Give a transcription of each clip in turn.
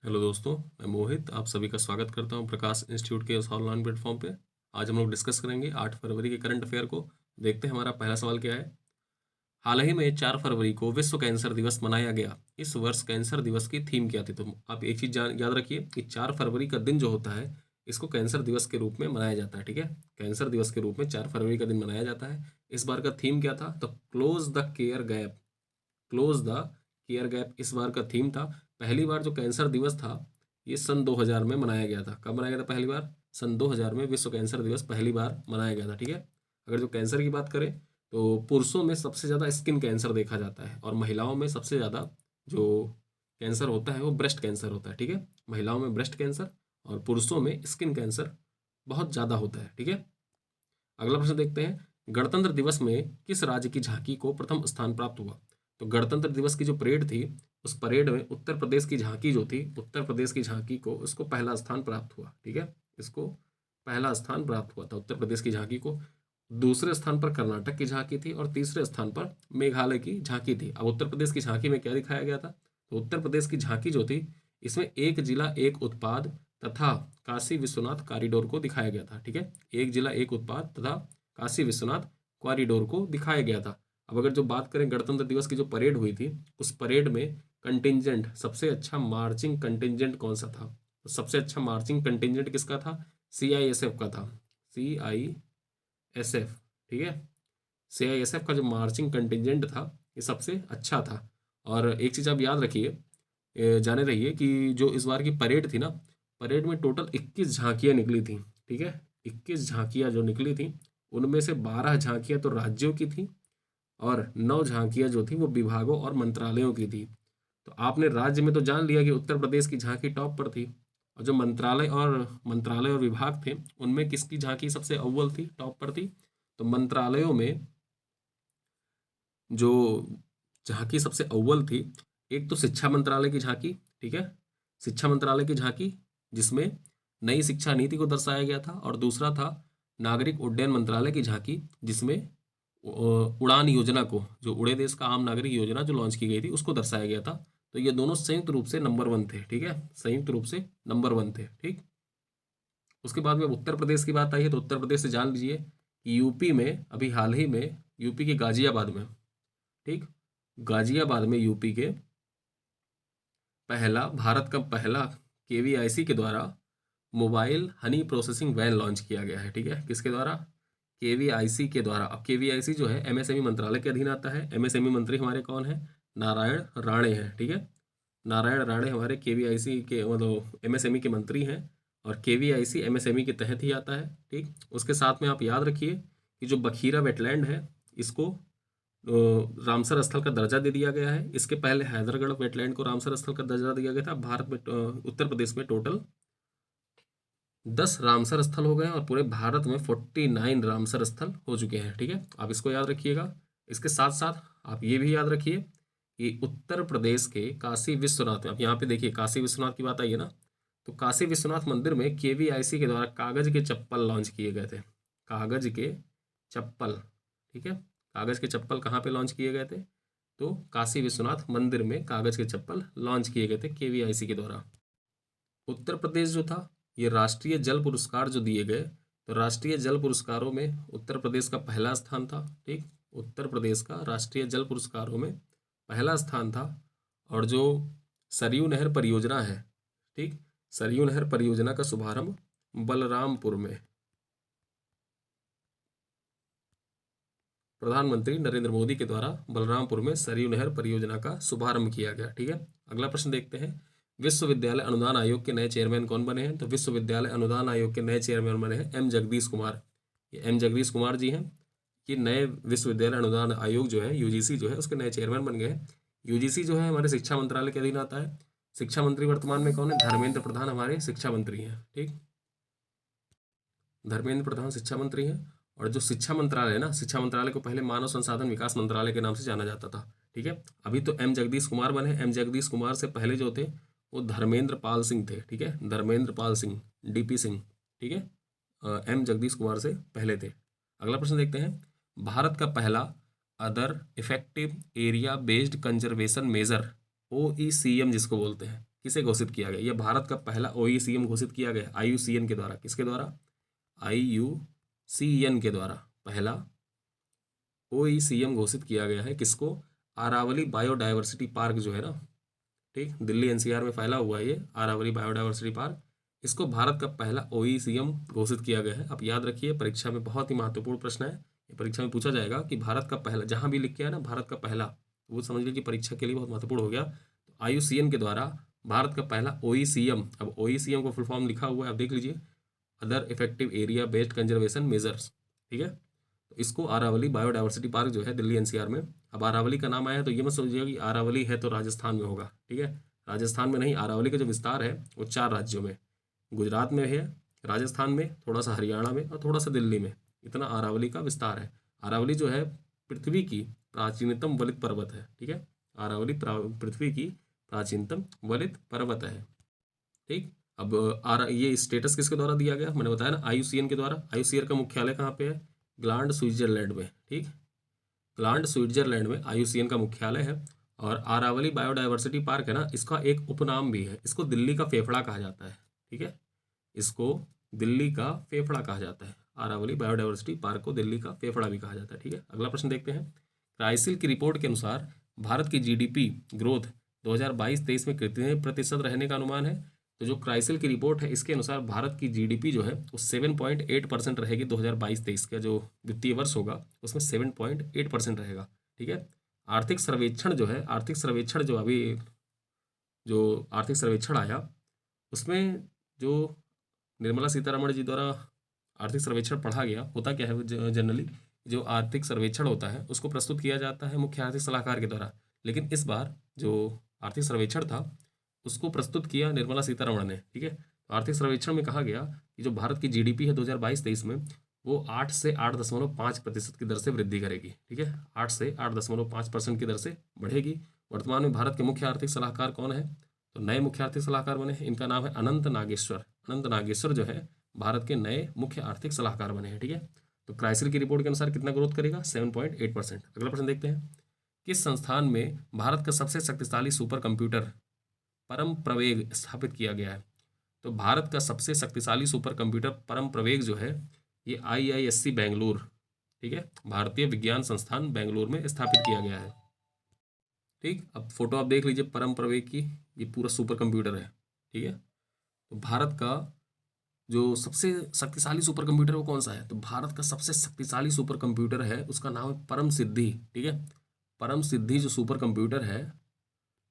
Hello दोस्तों, मैं मोहित आप सभी का स्वागत करता हूं प्रकाश इंस्टीट्यूट के इस ऑनलाइन प्लेटफॉर्म पे। आज हम लोग डिस्कस करेंगे 8 फरवरी के करंट अफेयर को। देखते हैं हमारा पहला सवाल क्या है। हाल ही में 4 फरवरी को विश्व कैंसर दिवस मनाया गया। इस वर्ष कैंसर दिवस की थीम क्या थी? तो आप एक चीज़ याद रखिए कि 4 फरवरी का दिन जो होता है इसको कैंसर दिवस के रूप में मनाया जाता है। ठीक है, कैंसर दिवस के रूप में 4 फरवरी का दिन मनाया जाता है। इस बार का थीम क्या था? तो close the care gap. Close the care gap इस बार का थीम था। पहली बार जो कैंसर दिवस था ये सन 2000 में मनाया गया था। कब मनाया गया था पहली बार? सन 2000 में विश्व कैंसर दिवस पहली बार मनाया गया था। ठीक है, अगर जो कैंसर की बात करें तो पुरुषों में सबसे ज़्यादा स्किन कैंसर देखा जाता है और महिलाओं में सबसे ज़्यादा जो कैंसर होता है वो ब्रेस्ट कैंसर होता है। ठीक है, महिलाओं में ब्रेस्ट कैंसर और पुरुषों में स्किन कैंसर बहुत ज़्यादा होता है। ठीक है, अगला प्रश्न देखते हैं। गणतंत्र दिवस में किस राज्य की झांकी को प्रथम स्थान प्राप्त हुआ? तो गणतंत्र दिवस की जो परेड थी उस परेड में उत्तर प्रदेश की झांकी जो थी, उत्तर प्रदेश की झांकी को इसको पहला स्थान प्राप्त हुआ। ठीक है, इसको पहला स्थान प्राप्त हुआ था उत्तर प्रदेश की झांकी को। दूसरे स्थान पर कर्नाटक की झांकी थी और तीसरे स्थान पर मेघालय की झांकी थी। अब उत्तर प्रदेश की झांकी में क्या दिखाया गया था? तो उत्तर प्रदेश की झांकी जो थी इसमें एक जिला एक उत्पाद तथा काशी विश्वनाथ कॉरिडोर को दिखाया गया था। ठीक है, एक जिला एक उत्पाद तथा काशी विश्वनाथ कॉरिडोर को दिखाया गया था। अब अगर जो बात करें गणतंत्र दिवस की जो परेड हुई थी उस परेड में कंटिंजेंट, सबसे अच्छा मार्चिंग कंटिंजेंट कौन सा था? तो सबसे अच्छा मार्चिंग कंटिंजेंट किसका था? सीआईएसएफ का था। सीआईएसएफ। ठीक है, सीआईएसएफ का जो मार्चिंग कंटिंजेंट था ये सबसे अच्छा था। और एक चीज़ आप याद रखिए, जाने रहिए कि जो इस बार की परेड थी ना, परेड में टोटल 21 झांकियाँ निकली थी। ठीक है, 21 झांकियाँ जो निकली थी उनमें से 12 झांकियाँ तो राज्यों की थी और 9 झांकियाँ जो थी वो विभागों और मंत्रालयों की थी। तो आपने राज्य में तो जान लिया कि उत्तर प्रदेश की झांकी टॉप पर थी, और जो मंत्रालय और विभाग थे उनमें किसकी झांकी सबसे अव्वल थी, टॉप पर थी? तो मंत्रालयों में जो झांकी सबसे अव्वल थी, एक तो शिक्षा मंत्रालय की झांकी। ठीक है, शिक्षा मंत्रालय की झांकी जिसमें नई शिक्षा नीति को दर्शाया गया था, और दूसरा था नागरिक उड्डयन मंत्रालय की झांकी जिसमें उड़ान योजना को, जो उड़े देश का आम नागरिक योजना जो लॉन्च की गई थी उसको दर्शाया गया था। तो ये दोनों संयुक्त रूप से नंबर 1 थे। ठीक है, संयुक्त रूप से नंबर 1 थे। ठीक, उसके बाद में उत्तर प्रदेश की बात आई है तो उत्तर प्रदेश से जान लीजिए कि यूपी में अभी हाल ही में, यूपी के गाजियाबाद में, ठीक, गाजियाबाद में यूपी के भारत का पहला केवीआईसी के द्वारा mobile honey processing van launch किया गया है। ठीक है, किसके द्वारा? केवीआईसी के द्वारा। अब केवीआईसी जो है एमएसएमई मंत्रालय के अधीन आता है। एमएसएमई मंत्री हमारे कौन है? नारायण राणे हैं। ठीक है, नारायण राणे हमारे केवीआईसी के मतलब एमएसएमई के मंत्री हैं, और केवीआईसी एमएसएमई के तहत ही आता है। ठीक, उसके साथ में आप याद रखिए कि जो बखीरा वेटलैंड है इसको रामसर स्थल का दर्जा दे दिया गया है। इसके पहले हैदरगढ़ वेटलैंड को रामसर स्थल का दर्जा दिया गया था। भारत में उत्तर प्रदेश में टोटल 10 रामसर स्थल हो गए हैं और पूरे भारत में 49 रामसर स्थल हो चुके हैं। ठीक है, आप इसको याद रखिएगा। इसके साथ साथ आप ये भी याद रखिए कि उत्तर प्रदेश के काशी विश्वनाथ में, अब यहाँ पे देखिए काशी विश्वनाथ की बात आई है ना, तो काशी विश्वनाथ मंदिर में केवीआईसी के द्वारा कागज के चप्पल लॉन्च किए गए थे। कागज के चप्पल। ठीक है, कागज के चप्पल कहाँ पे लॉन्च किए गए थे? तो काशी विश्वनाथ मंदिर में कागज के चप्पल लॉन्च किए गए थे केवीआईसी के द्वारा। उत्तर प्रदेश जो था ये राष्ट्रीय जल पुरस्कार जो दिए गए, तो राष्ट्रीय जल पुरस्कारों में उत्तर प्रदेश का पहला स्थान था। ठीक, उत्तर प्रदेश का राष्ट्रीय जल पुरस्कारों में पहला स्थान था। और जो सरयू नहर परियोजना है, ठीक, सरयू नहर परियोजना का शुभारंभ बलरामपुर में प्रधानमंत्री नरेंद्र मोदी के द्वारा बलरामपुर में सरयू नहर परियोजना का शुभारंभ किया गया। ठीक है, अगला प्रश्न देखते हैं। विश्वविद्यालय अनुदान आयोग के नए चेयरमैन कौन बने हैं? तो विश्वविद्यालय अनुदान आयोग के नए चेयरमैन बने हैं एम जगदीश कुमार। ये एम जगदीश कुमार जी हैं। ये नए विश्वविद्यालय अनुदान आयोग जो है, यूजीसी जो है, उसके नए चेयरमैन बन गए हैं। यूजीसी जो है हमारे शिक्षा मंत्रालय के अधीन आता है। शिक्षा मंत्री वर्तमान में कौन है? धर्मेंद्र प्रधान हमारे शिक्षा मंत्री हैं। ठीक, धर्मेंद्र प्रधान शिक्षा मंत्री हैं। और जो शिक्षा मंत्रालय है ना, शिक्षा मंत्रालय को पहले मानव संसाधन विकास मंत्रालय के नाम से जाना जाता था। ठीक है, अभी तो एम जगदीश कुमार बने। एम जगदीश कुमार से पहले जो थे वो धर्मेंद्र पाल सिंह थे। ठीक है, धर्मेंद्र पाल सिंह, डीपी सिंह। ठीक है, एम जगदीश कुमार से पहले थे। अगला प्रश्न देखते हैं। भारत का पहला other effective area based conservation measure, OECM जिसको बोलते हैं, किसे घोषित किया गया? यह भारत का पहला OECM घोषित किया गया IUCN के द्वारा। किसके द्वारा? IUCN के द्वारा पहला OECM घोषित किया गया है। किसको? अरावली बायोडायवर्सिटी पार्क जो है ना, ठीक, दिल्ली NCR में फैला हुआ है ये अरावली बायोडायवर्सिटी पार्क। इसको भारत का पहला OECM घोषित किया गया है। आप याद रखिए, परीक्षा में बहुत ही महत्वपूर्ण प्रश्न है। ये परीक्षा में पूछा जाएगा कि भारत का पहला, जहाँ भी लिख के है ना भारत का पहला, तो वो समझ लीजिए कि परीक्षा के लिए बहुत महत्वपूर्ण हो गया। तो IUCN के द्वारा भारत का पहला OECM, अब OECM को फुल फॉर्म लिखा हुआ है, आप देख लीजिए, other effective area based conservation measures, ठीक है। तो इसको अरावली बायोडायवर्सिटी पार्क जो है दिल्ली NCR में, अब अरावली का नाम आया तो ये मत सोचिएगा कि अरावली है तो राजस्थान में होगा, ठीक है, राजस्थान में नहीं। अरावली का जो विस्तार है वो 4 राज्यों में, गुजरात में है, राजस्थान में, थोड़ा सा हरियाणा में और थोड़ा सा दिल्ली में, इतना अरावली का विस्तार है। अरावली जो है पृथ्वी की प्राचीनतम वलित पर्वत है, ठीक है, अरावली पृथ्वी की प्राचीनतम वलित पर्वत है, ठीक। अब ये स्टेटस किसके द्वारा दिया गया? मैंने बताया ना, IUCN के द्वारा। IUCN का मुख्यालय कहाँ पे है? ग्लांड, स्विट्जरलैंड में, ठीक, ग्लांड स्विट्जरलैंड में IUCN का मुख्यालय है। और अरावली बायोडायवर्सिटी पार्क है ना, इसका एक उपनाम भी है, इसको दिल्ली का फेफड़ा कहा जाता है, ठीक है, इसको दिल्ली का फेफड़ा कहा जाता है। अरावली बायोडायवर्सिटी पार्क को दिल्ली का फेफड़ा भी कहा जाता है, ठीक है। अगला प्रश्न देखते हैं। क्राइसिल की रिपोर्ट के अनुसार भारत की GDP ग्रोथ 2022-23 में कितने प्रतिशत रहने का अनुमान है? तो जो क्राइसिल की रिपोर्ट है इसके अनुसार भारत की GDP जो है वो 7.8% रहेगी। 2022-23 का जो वित्तीय वर्ष होगा उसमें 7.8% रहेगा, ठीक है। आर्थिक सर्वेक्षण जो है, आर्थिक सर्वेक्षण जो अभी जो आर्थिक सर्वेक्षण आया उसमें जो निर्मला सीतारमण जी द्वारा आर्थिक सर्वेक्षण पढ़ा गया, होता क्या है जनरली जो आर्थिक सर्वेक्षण होता है उसको प्रस्तुत किया जाता है मुख्य आर्थिक सलाहकार के द्वारा, लेकिन इस बार जो आर्थिक सर्वेक्षण था उसको प्रस्तुत किया निर्मला सीतारमण ने, ठीक है। तो आर्थिक सर्वेक्षण में कहा गया कि जो भारत की GDP है 2022-23 में वो 8 से 8.5% की दर से वृद्धि करेगी, ठीक है, 8 से 8.5% की दर से बढ़ेगी। वर्तमान में भारत के मुख्य आर्थिक सलाहकार कौन है? तो नए मुख्य आर्थिक सलाहकार बने हैं, इनका नाम है अनंत नागेश्वर। अनंत नागेश्वर जो है भारत के नए मुख्य आर्थिक सलाहकार बने हैं, ठीक है। तो क्राइसिल की रिपोर्ट के अनुसार कितना ग्रोथ करेगा? 7.8%। अगला प्रश्न देखते हैं। किस संस्थान में भारत का सबसे शक्तिशाली सुपर कंप्यूटर परम प्रवेग स्थापित किया गया है? तो भारत का सबसे शक्तिशाली सुपर कंप्यूटर परम प्रवेग जो है ये IISc बेंगलुरु, ठीक है, भारतीय विज्ञान संस्थान बेंगलुरु में स्थापित किया गया है, ठीक। अब फोटो आप देख लीजिए परम प्रवेग की, ये पूरा सुपर कंप्यूटर है, ठीक है। तो भारत का जो सबसे शक्तिशाली सुपर कंप्यूटर वो कौन सा है? तो भारत का सबसे शक्तिशाली सुपर कंप्यूटर है, उसका नाम है परम सिद्धि, ठीक है। परम सिद्धि जो सुपर कंप्यूटर है,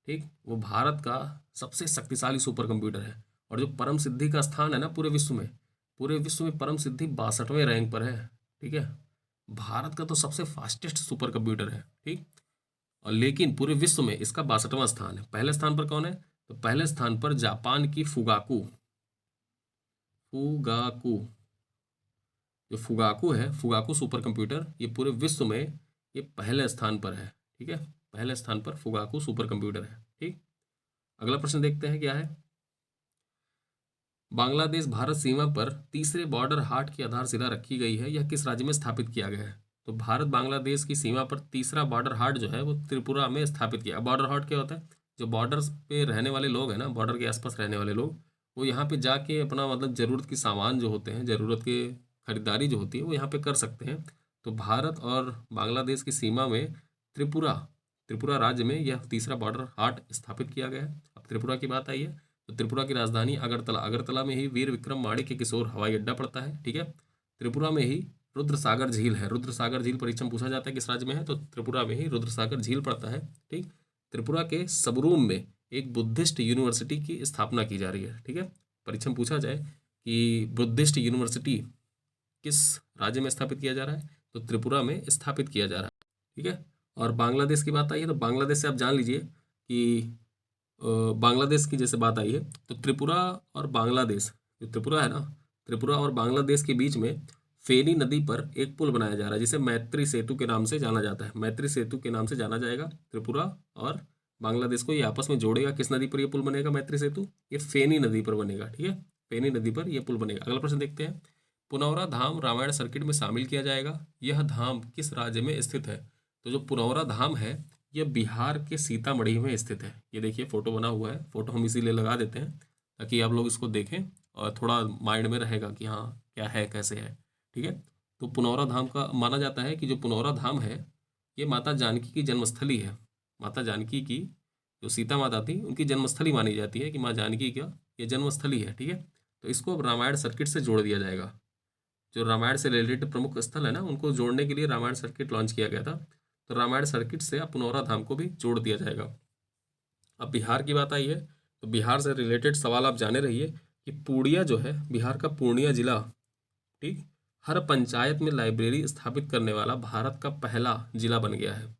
ठीक, वो भारत का सबसे शक्तिशाली सुपर कंप्यूटर है। और जो परम सिद्धि का स्थान है ना पूरे विश्व में परम सिद्धि 62वें रैंक पर है, ठीक है। भारत का तो सबसे फास्टेस्ट सुपर कंप्यूटर है, ठीक, और लेकिन पूरे विश्व में इसका 62वां स्थान है। पहले स्थान पर कौन है? तो पहले स्थान पर जापान की फुगाकू, फुगाकू जो फुगाकू है, फुगाकू सुपर कंप्यूटर, ये पूरे विश्व में ये पहले स्थान पर है, ठीक है, पहले स्थान पर फुगाकू सुपर कंप्यूटर है, ठीक। अगला प्रश्न देखते हैं क्या है। बांग्लादेश भारत सीमा पर तीसरे बॉर्डर हाट की आधारशिला रखी गई है, यह किस राज्य में स्थापित किया गया है? तो भारत बांग्लादेश की सीमा पर तीसरा बॉर्डर हाट जो है वो त्रिपुरा में स्थापित किया। बॉर्डर हाट क्या होता है? जो बॉर्डर पे रहने वाले लोग हैं ना, बॉर्डर के आसपास रहने वाले लोग, वो यहाँ पे जाके अपना मतलब ज़रूरत की सामान जो होते हैं, ज़रूरत के खरीदारी जो होती है वो यहाँ पे कर सकते हैं। तो भारत और बांग्लादेश की सीमा में त्रिपुरा त्रिपुरा राज्य में यह तीसरा बॉर्डर हाट स्थापित किया गया है। अब त्रिपुरा की बात आई है तो त्रिपुरा की राजधानी अगरतला, अगरतला में ही वीर विक्रम माणिक्य किशोर हवाई अड्डा पड़ता है, ठीक है। त्रिपुरा में ही रुद्र सागर झील है। रुद्र सागर झील परीक्षा में पूछा जाता है किस राज्य में है? तो त्रिपुरा में ही रुद्र सागर झील पड़ता है, ठीक। त्रिपुरा के सबरूम में एक बुद्धिस्ट यूनिवर्सिटी की स्थापना की जा रही है, ठीक है। परीक्षा में पूछा जाए कि बुद्धिस्ट यूनिवर्सिटी किस राज्य में स्थापित किया जा रहा है? तो त्रिपुरा में स्थापित किया जा रहा है, ठीक है। और बांग्लादेश की बात आई है तो बांग्लादेश से आप जान लीजिए कि बांग्लादेश की जैसे बात आई है तो त्रिपुरा और बांग्लादेश, जो त्रिपुरा है ना, त्रिपुरा और बांग्लादेश के बीच में फेनी नदी पर एक पुल बनाया जा रहा है जिसे मैत्री सेतु के नाम से जाना जाता है। मैत्री सेतु के नाम से जाना जाएगा त्रिपुरा और बांग्लादेश को, ये आपस में जोड़ेगा। किस नदी पर यह पुल बनेगा? मैत्री सेतु ये फेनी नदी पर बनेगा, ठीक है, फेनी नदी पर यह पुल बनेगा। अगला प्रश्न देखते हैं। पुनौरा धाम रामायण सर्किट में शामिल किया जाएगा, यह धाम किस राज्य में स्थित है? तो जो पुनौरा धाम है ये बिहार के सीतामढ़ी में स्थित है। ये देखिए फोटो बना हुआ है, फोटो हम इसीलिए लगा देते हैं ताकि आप लोग इसको देखें और थोड़ा माइंड में रहेगा कि हाँ क्या है कैसे है। ठीक है, तो पुनौरा धाम का माना जाता है कि जो पुनौरा धाम है ये माता जानकी की जन्मस्थली है। माता जानकी की जो सीता माता थी उनकी जन्मस्थली मानी जाती है कि माँ जानकी का ये जन्मस्थली है। ठीक है, तो इसको अब रामायण सर्किट से जोड़ दिया जाएगा। जो रामायण से रिलेटेड प्रमुख स्थल है ना उनको जोड़ने के लिए रामायण सर्किट लॉन्च किया गया था। तो रामायण सर्किट से अब पुनौरा धाम को भी जोड़ दिया जाएगा। अब बिहार की बात आई है तो बिहार से रिलेटेड सवाल आप जाने रहिए कि पूर्णिया जो है, बिहार का पूर्णिया जिला, ठीक, हर पंचायत में लाइब्रेरी स्थापित करने वाला भारत का पहला जिला बन गया है।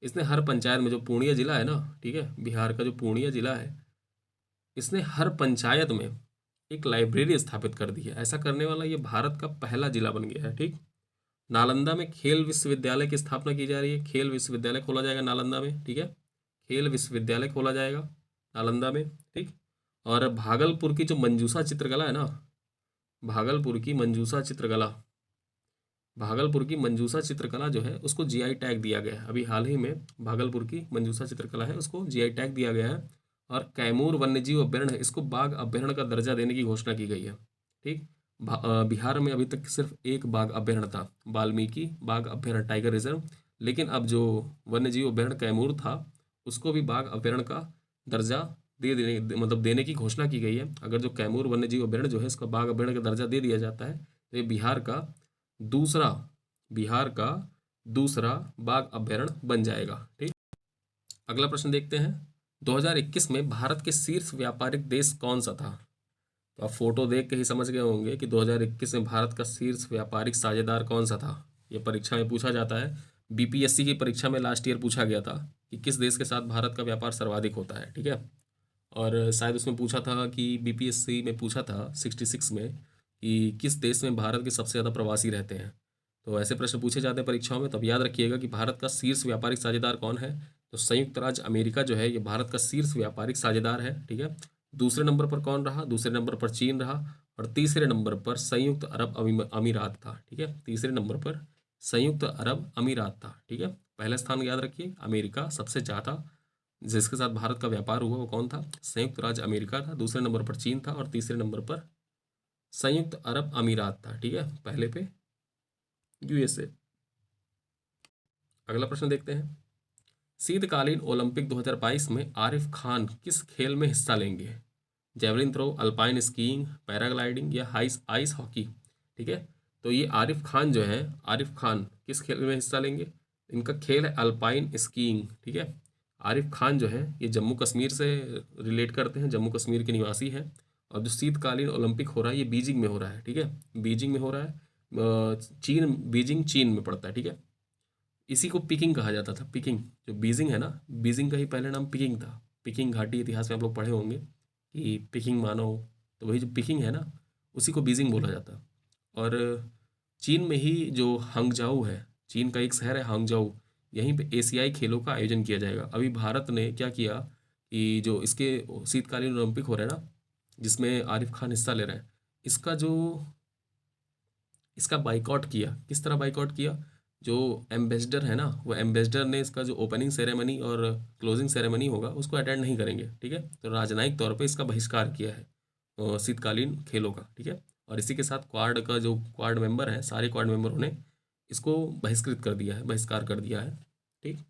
इसने हर पंचायत में, जो पूर्णिया जिला है ना, ठीक है, बिहार का जो पूर्णिया जिला है, इसने हर पंचायत में एक लाइब्रेरी स्थापित कर दी है। ऐसा करने वाला ये भारत का पहला जिला बन गया है। ठीक, नालंदा में खेल विश्वविद्यालय की स्थापना की जा रही है। खेल विश्वविद्यालय खोला जाएगा नालंदा में। ठीक है, खेल विश्वविद्यालय खोला जाएगा नालंदा में। ठीक, और भागलपुर की जो मंजूषा चित्रकला है ना, भागलपुर की मंजूषा चित्रकला, भागलपुर की मंजूषा चित्रकला जो है उसको जीआई टैग दिया गया है। अभी हाल ही में भागलपुर की मंजूषा चित्रकला है उसको जीआई टैग दिया गया है। और कैमूर वन्यजीव अभ्यारण्य है, इसको बाघ अभ्यारण्य का दर्जा देने की घोषणा की गई है। ठीक, बिहार में अभी तक सिर्फ एक बाघ अभ्यारण्य था, वाल्मीकि बाघ अभ्यारण्य टाइगर रिजर्व, लेकिन अब जो वन्यजीव अभ्यारण्य कैमूर था उसको भी बाघ अभ्यारण्य का दर्जा मतलब देने की घोषणा की गई है। अगर जो कैमूर वन्यजीव अभ्यारण्य जो है इसका बाघ अभ्यारण्य का दर्जा दे दिया जाता है तो ये दूसरा बिहार का दूसरा बाघ अभ्यारण्य बन जाएगा। ठीक, अगला प्रश्न देखते हैं। 2021 में भारत के शीर्ष व्यापारिक देश कौन सा था? तो आप फोटो देख के ही समझ गए होंगे कि 2021 में भारत का शीर्ष व्यापारिक साझेदार कौन सा था। ये परीक्षा में पूछा जाता है। बीपीएससी की परीक्षा में लास्ट ईयर पूछा गया था कि किस देश के साथ भारत का व्यापार सर्वाधिक होता है। ठीक है, और शायद उसमें पूछा था कि बीपीएससी में पूछा था 66 में कि किस देश में भारत के सबसे ज़्यादा प्रवासी रहते हैं। तो ऐसे प्रश्न पूछे जाते हैं परीक्षाओं में। तब याद रखिएगा कि भारत का शीर्ष व्यापारिक साझेदार कौन है। तो संयुक्त राज्य अमेरिका जो है ये भारत का शीर्ष व्यापारिक साझेदार है। ठीक है, दूसरे नंबर पर कौन रहा? दूसरे नंबर पर चीन रहा और तीसरे नंबर पर संयुक्त अरब अमीरात था। ठीक है, तीसरे नंबर पर संयुक्त अरब अमीरात था। ठीक है, पहला स्थान याद रखिए अमेरिका, सबसे ज़्यादा जिसके साथ भारत का व्यापार हुआ वो कौन था? संयुक्त राज्य अमेरिका था। दूसरे नंबर पर चीन था और तीसरे नंबर पर संयुक्त अरब अमीरात था। ठीक है, पहले पे यूएसए। अगला प्रश्न देखते हैं। शीतकालीन ओलंपिक 2022 में आरिफ खान किस खेल में हिस्सा लेंगे? Javelin throw, alpine skiing, paragliding या आइस हॉकी? ठीक है, तो ये आरिफ खान जो है, आरिफ खान किस खेल में हिस्सा लेंगे? इनका खेल है अल्पाइन स्कीइंग। ठीक है, आरिफ खान जो है ये जम्मू कश्मीर से रिलेट करते हैं, जम्मू कश्मीर के निवासी हैं। और जो शीतकालीन ओलंपिक हो रहा है ये बीजिंग में हो रहा है। ठीक है, बीजिंग में हो रहा है। चीन, बीजिंग चीन में पड़ता है। ठीक है, इसी को पिकिंग कहा जाता था। पिकिंग, जो बीजिंग है ना, बीजिंग का ही पहले नाम पिकिंग था। पिकिंग घाटी इतिहास में आप लोग पढ़े होंगे कि पिकिंग मानो, तो वही जो पिकिंग है ना उसी को बीजिंग बोला जाता है। और चीन में ही जो हंगजाऊ है, चीन का एक शहर है हंगजाऊ, यहीं पे एशियाई खेलों का आयोजन किया जाएगा। अभी भारत ने क्या किया कि जो इसके शीतकालीन ओलंपिक हो रहे हैं ना जिसमें आरिफ खान हिस्सा ले रहे हैं, इसका बाइकआउट किया। किस तरह बाइकआउट किया? जो एम्बेसडर है ना, वो एम्बेसडर ने इसका जो ओपनिंग सेरेमनी और क्लोजिंग सेरेमनी होगा उसको अटेंड नहीं करेंगे। ठीक है, तो राजनयिक तौर पे इसका बहिष्कार किया है शीतकालीन खेलों का। ठीक है, और इसी के साथ क्वाड का जो क्वाड मेंबर है, सारे क्वाड मेंबरों ने इसको बहिष्कृत कर दिया है, बहिष्कार कर दिया है। ठीक,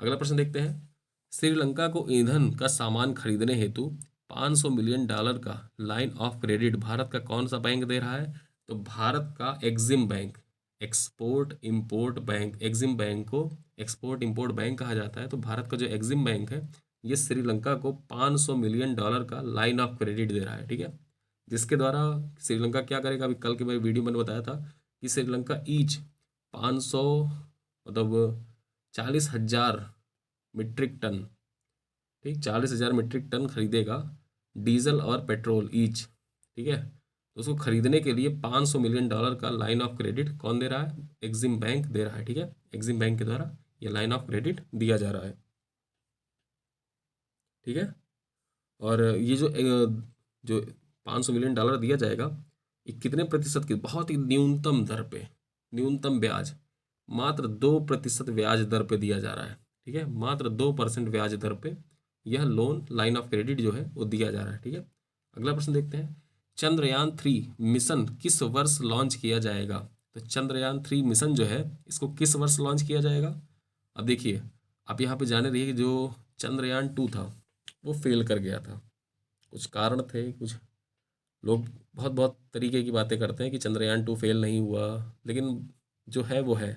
अगला प्रश्न देखते हैं। श्रीलंका को ईंधन का सामान खरीदने हेतु $500 मिलियन का लाइन ऑफ क्रेडिट भारत का कौन सा बैंक दे रहा है? तो भारत का EXIM bank, export import bank, EXIM bank को एक्सपोर्ट इंपोर्ट बैंक कहा जाता है। तो भारत का जो एग्जिम बैंक है ये श्रीलंका को $500 मिलियन का लाइन ऑफ क्रेडिट दे रहा है। ठीक है, जिसके द्वारा श्रीलंका क्या करेगा? अभी कल के मैं वीडियो मैंने बताया था कि श्रीलंका ईच 500 मतलब 40,000 मीट्रिक टन, ठीक, 40,000 मीट्रिक टन खरीदेगा डीजल और पेट्रोल ईच। ठीक है, तो उसको खरीदने के लिए $500 मिलियन का लाइन ऑफ क्रेडिट कौन दे रहा है? एग्जिम बैंक दे रहा है। ठीक है, एग्जिम बैंक के द्वारा ये लाइन ऑफ क्रेडिट दिया जा रहा है। ठीक है, और ये जो $500 मिलियन दिया जाएगा ये कितने प्रतिशत की? बहुत ही न्यूनतम दर पे, न्यूनतम ब्याज, मात्र 2% ब्याज दर पे दिया जा रहा है। ठीक है, मात्र 2% ब्याज दर पे यह लोन लाइन ऑफ क्रेडिट जो है वो दिया जा रहा है। ठीक है, अगला प्रश्न देखते हैं, चंद्रयान 3 मिशन किस वर्ष लॉन्च किया जाएगा? तो चंद्रयान 3 मिशन जो है इसको किस वर्ष लॉन्च किया जाएगा? अब देखिए, आप यहाँ पे जाने रहिए कि जो चंद्रयान 2 था वो फेल कर गया था, कुछ कारण थे, कुछ लोग बहुत बहुत तरीके की बातें करते हैं कि चंद्रयान 2 फेल नहीं हुआ, लेकिन जो है वो है,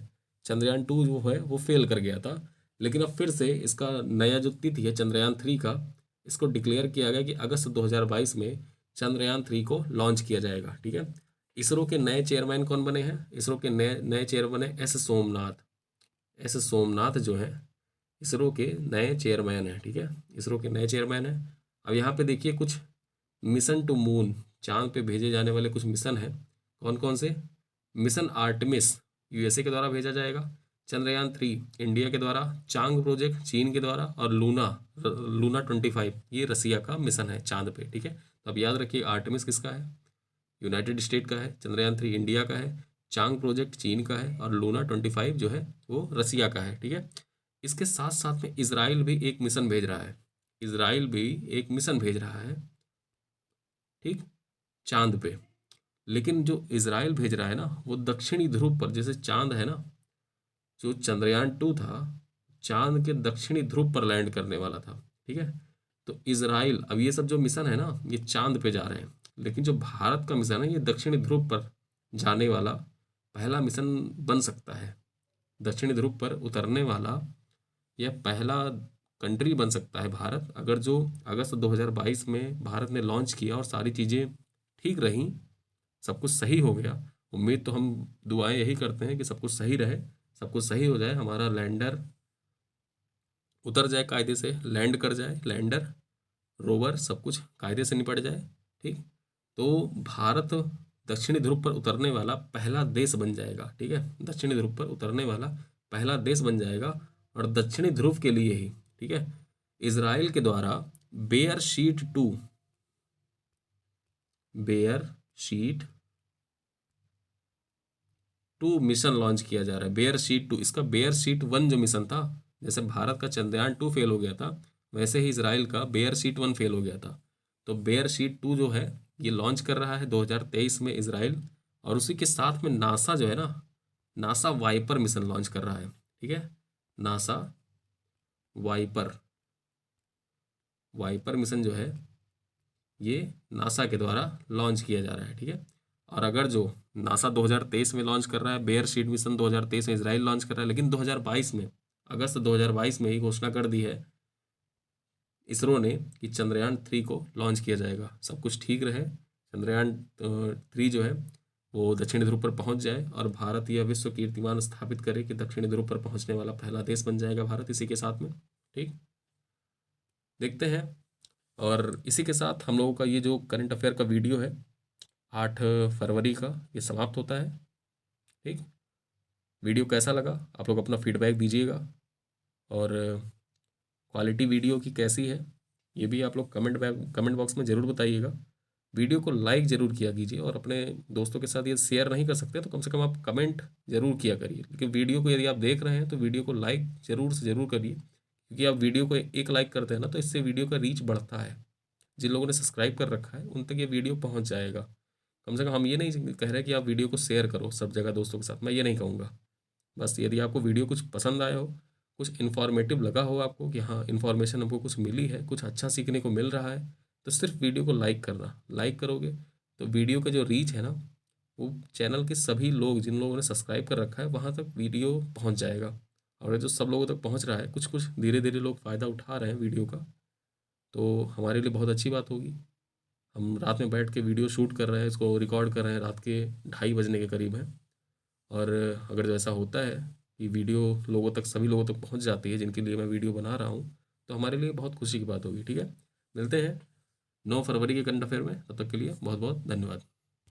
चंद्रयान 2 जो है वो फेल कर गया था। लेकिन अब फिर से इसका नया जो तिथि है चंद्रयान 3 का, इसको डिक्लेयर किया गया कि अगस्त 2022 में चंद्रयान 3 को लॉन्च किया जाएगा। ठीक है, इसरो के नए चेयरमैन कौन बने हैं? इसरो के नए नए चेयरमैन है एस सोमनाथ। एस सोमनाथ जो है इसरो के नए चेयरमैन हैं। ठीक है, इसरो के नए चेयरमैन हैं। अब यहाँ पे देखिए कुछ मिशन टू मून, चांद पे भेजे जाने वाले कुछ मिशन हैं। कौन कौन से? मिशन आर्टेमिस यूएसए के द्वारा भेजा जाएगा, चंद्रयान 3 इंडिया के द्वारा, चांग प्रोजेक्ट चीन के द्वारा, और लूना 25 ये रसिया का मिशन है चांद पे। ठीक है, तो अब याद रखिए आर्टेमिस किसका है? यूनाइटेड स्टेट का है, चंद्रयान 3 इंडिया का है, चांग प्रोजेक्ट चीन का है, और लूना 25 जो है वो रसिया का है। ठीक है, इसके साथ साथ में इसराइल भी एक मिशन भेज रहा है, इसराइल भी एक मिशन भेज रहा है, ठीक, चांद पे। लेकिन जो इसराइल भेज रहा है ना वो दक्षिणी ध्रुव पर, जैसे चांद है ना, जो चंद्रयान 2 था चांद के दक्षिणी ध्रुव पर लैंड करने वाला था। ठीक है, तो इसराइल, अब ये सब जो मिशन है ना ये चांद पे जा रहे हैं, लेकिन जो भारत का मिशन है ये दक्षिणी ध्रुव पर जाने वाला पहला मिशन बन सकता है। दक्षिणी ध्रुव पर उतरने वाला यह पहला कंट्री बन सकता है भारत, अगर जो अगस्त 2022 में भारत ने लॉन्च किया और सारी चीज़ें ठीक रहीं, सब कुछ सही हो गया। उम्मीद तो हम दुआएं यही करते हैं कि सब कुछ सही रहे, सब कुछ सही हो जाए, हमारा लैंडर उतर जाए, कायदे से लैंड कर जाए, लैंडर रोवर सब कुछ कायदे से निपट जाए। ठीक, तो भारत दक्षिणी ध्रुव पर उतरने वाला पहला देश बन जाएगा। ठीक है, दक्षिणी ध्रुव पर उतरने वाला पहला देश बन जाएगा, और दक्षिणी ध्रुव के लिए ही, ठीक है, इजराइल के द्वारा बेयर शीट 2 मिशन लॉन्च किया जा रहा है। बेयर शीट 2, इसका बेयर शीट 1 जो मिशन था, जैसे भारत का चंद्रयान 2 फेल हो गया था, वैसे ही इसराइल का बेयर शीट 1 फेल हो गया था। तो बेयर शीट 2 जो है ये लॉन्च कर रहा है 2023 में इसराइल, और उसी के साथ में नासा जो है ना, नासा वाइपर मिशन लॉन्च कर रहा है। ठीक है, नासा वाइपर वाइपर मिशन जो है ये नासा के द्वारा लॉन्च किया जा रहा है। ठीक है, और अगर जो नासा 2023 में लॉन्च कर रहा है, बेयर शीट मिशन 2023 में इसराइल लॉन्च कर रहा है, लेकिन 2022 में, अगस्त 2022 में ही घोषणा कर दी है इसरो ने कि चंद्रयान 3 को लॉन्च किया जाएगा। सब कुछ ठीक रहे, चंद्रयान 3 जो है वो दक्षिणी ध्रुव पर पहुंच जाए, और भारत यह विश्व कीर्तिमान स्थापित करे कि दक्षिणी ध्रुव पर पहुंचने वाला पहला देश बन जाएगा भारत इसी के साथ में। ठीक, देखते हैं। और इसी के साथ हम लोगों का ये जो करंट अफेयर का वीडियो है 8 फरवरी का ये समाप्त होता है। ठीक, वीडियो कैसा लगा आप लोग अपना फीडबैक दीजिएगा, और क्वालिटी वीडियो की कैसी है ये भी आप लोग कमेंट बॉक्स में ज़रूर बताइएगा। वीडियो को लाइक ज़रूर किया कीजिए, और अपने दोस्तों के साथ ये शेयर नहीं कर सकते तो कम से कम आप कमेंट ज़रूर किया करिए। लेकिन वीडियो को यदि आप देख रहे हैं तो वीडियो को लाइक ज़रूर से ज़रूर करिए, क्योंकि आप वीडियो को एक लाइक करते हैं ना तो इससे वीडियो का रीच बढ़ता है। जिन लोगों ने सब्सक्राइब कर रखा है उन तक ये वीडियो पहुँच जाएगा। कम से कम हम ये नहीं कह रहे कि आप वीडियो को शेयर करो सब जगह दोस्तों के साथ, मैं ये नहीं कहूँगा। बस यदि आपको वीडियो कुछ पसंद आया हो, कुछ इन्फॉर्मेटिव लगा हो आपको कि हाँ इन्फॉर्मेशन हमको कुछ मिली है, कुछ अच्छा सीखने को मिल रहा है, तो सिर्फ वीडियो को लाइक करना। लाइक करोगे तो वीडियो का जो रीच है ना वो चैनल के सभी लोग जिन लोगों ने सब्सक्राइब कर रखा है वहाँ तक वीडियो पहुँच जाएगा। और जो सब लोगों तक पहुँच रहा है, कुछ कुछ धीरे धीरे लोग फ़ायदा उठा रहे हैं वीडियो का, तो हमारे लिए बहुत अच्छी बात होगी। हम रात में बैठ के वीडियो शूट कर रहे हैं, इसको रिकॉर्ड कर रहे हैं, रात के 2:30 बजने के करीब है। और अगर जो ऐसा होता है कि वीडियो लोगों तक, सभी लोगों तक पहुंच जाती है जिनके लिए मैं वीडियो बना रहा हूं, तो हमारे लिए बहुत खुशी की बात होगी। ठीक है, मिलते हैं 9 फरवरी के करंट अफेयर में, तब तक के लिए बहुत बहुत धन्यवाद।